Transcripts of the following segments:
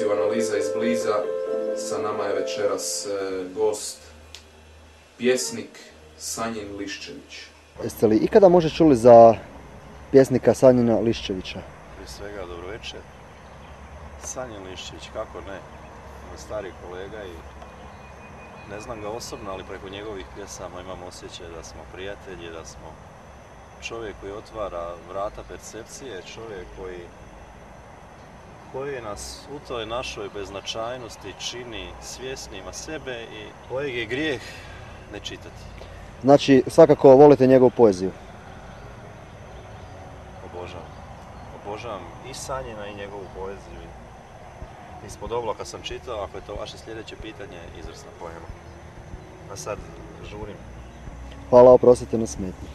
emisiju Analiza izbliza. Sa nama je večeras gost, pjesnik Sanjin Liščević. Jeste li ikada možda čuli za pjesnika Sanjina Liščevića? Prije svega, dobro večer. Sanjin Liščević, kako ne? Moj stari kolega i ne znam ga osobno, ali preko njegovih pjesama imam osjećaj da smo prijatelji, da smo čovjek koji otvara vrata percepcije, čovjek koji nas u toj našoj beznačajnosti čini svjesnima sebe i kojeg je grijeh ne čitati. Znači, svakako volite njegovu poeziju? Obožavam i Sanjina i njegovu poeziju. Ispod oblaka sam čitao, ako je to vaše sljedeće pitanje, izvrsna poema. A sad žurim. Hvala, oprostite na smetnji.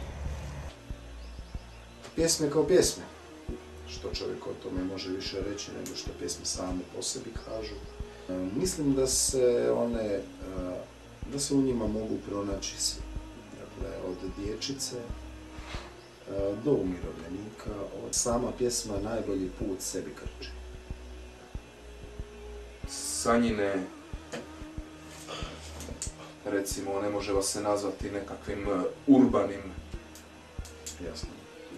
Pjesme kao pjesme. Što čovjek o tome može više reći nego što pjesme same po sebi kažu. Mislim da se u njima mogu pronaći svi. Dakle, od dječice do umirovljenika, sama pjesma najbolji put sebi krči. Sanjine, recimo, ne može vas se nazvati nekakvim urbanim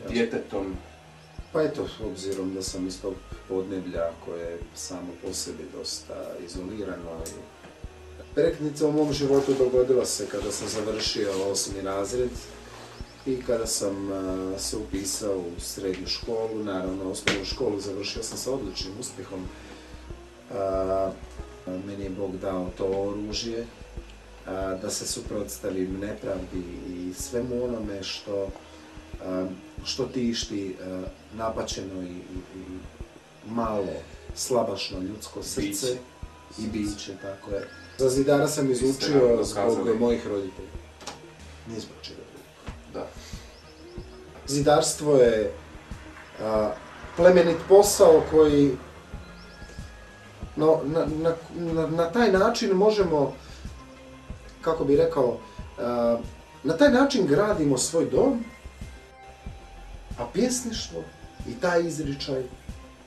djetetom. Pa eto, obzirom da sam iz tog podneblja koje je samo po sebi dosta izolirano. Prekretnica u mom životu dogodila se kada sam završio 8. razred i kada sam se upisao u srednju školu, naravno osnovnu školu završio sam sa odličnim uspjehom. Meni je Bog dao to oružje da se suprotstavim nepravdi i svemu onome što tišti napaćeno i malo slabašno ljudsko srce i biće, tako je. Za zidara sam izučio zbog mojih roditelja. Nije zbog čega drugo. Zidarstvo je plemenit posao koji na taj način možemo, kako bi rekao, na taj način gradimo svoj dom, a pjesništvo i taj izričaj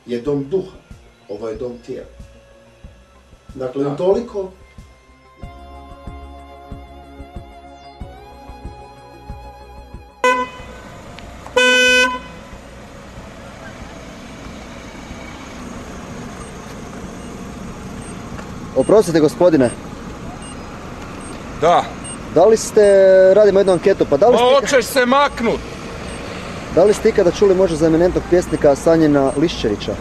je dom duha, ovo je dom tijela. Dakle, toliko Oprostite, gospodine. Da. Da li ste, radimo jednu anketu, pa da li ste... Hoćeš se maknut! Da li ste ikada čuli možda za eminentnog pjesnika Sanjina Liščevića?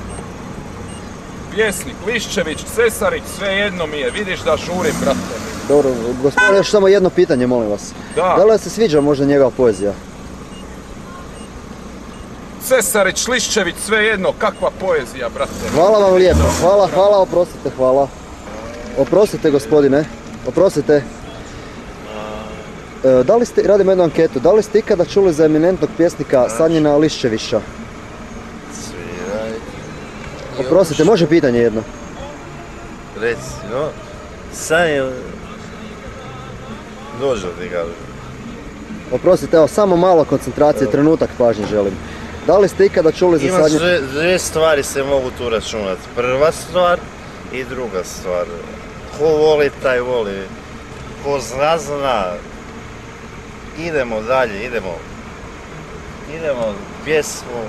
Pjesnik, Liščević, Cesarić, sve jedno mi je, vidiš da žurim, brate. Dobro, gospodine, još samo jedno pitanje, molim vas. Da. Da li vas se sviđa možda njegova poezija? Cesarić, Liščević, sve jedno, kakva poezija, brate. Hvala vam lijepo, hvala, oprostite, hvala. Oprostite, gospodine, oprostite. Da li ste, radimo jednu anketu, da li ste ikada čuli za eminentnog pjesnika Sanjina Liščevića? Sviraj. Oprostite, može pitanje jedno? Reci, no. Sanjin... Dođe ti kažem. Oprostite, evo, samo malo koncentracije, trenutak pažnje želim. Da li ste ikada čuli za Sanjina... Imaš dvije stvari se mogu tu računati. Prva stvar i druga stvar. Ko voli, taj voli. Ko zna, zna. Idemo dalje, idemo pjesmu.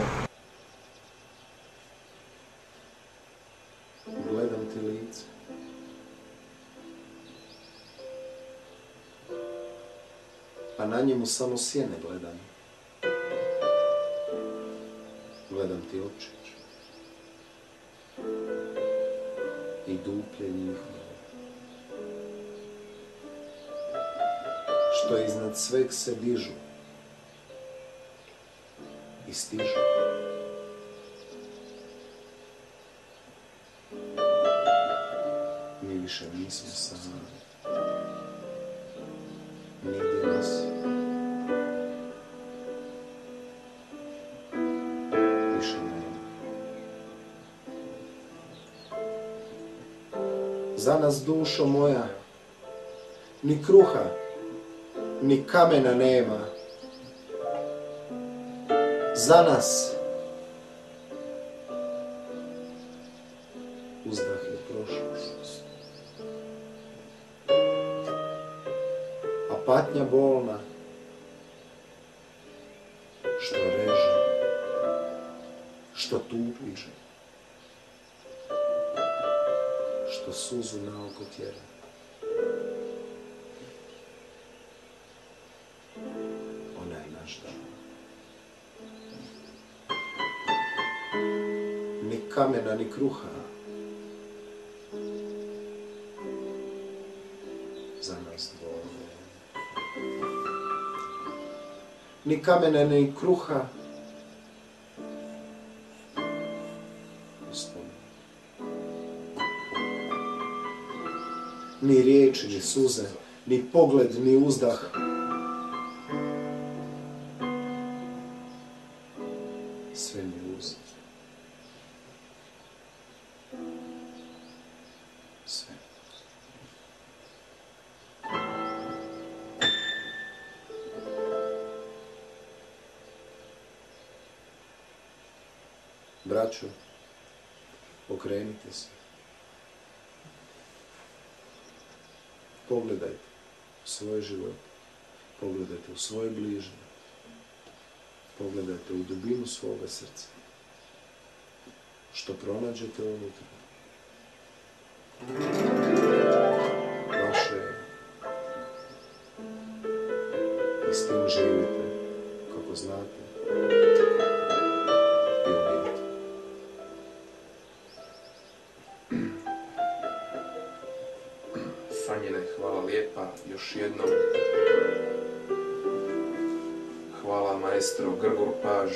gledam ti lice. A na njemu samo sjene gledam. Gledam ti očić. I duplje njihove. Što iznad sveg se dižu i stižu. Mi više nismo sami. Nigdje nas. Više nema. Za nas, dušo moja, ni kruha, ni kamena nema. Za nas uzdah je prošlost. A patnja bolna, što reže, što tupiže, što suzu na oko tjera. Ona je naš dan. Ni kamena, ni kruha za nas dvoje. Ni kamena, ni kruha ni riječi, ni suze, ni pogled, ni uzdah. Sve mi uzet. Sve. Braćo, okrenite se. Pogledajte u svoj život, pogledajte u svoje bližnje, pogledajte u dubinu svoga srca. Što pronađete unutra, vaše je. I s tim živite, kako znate, i umijete. Sanjine, hvala lijepa još jednom. Hvala maestro Grgur Paž.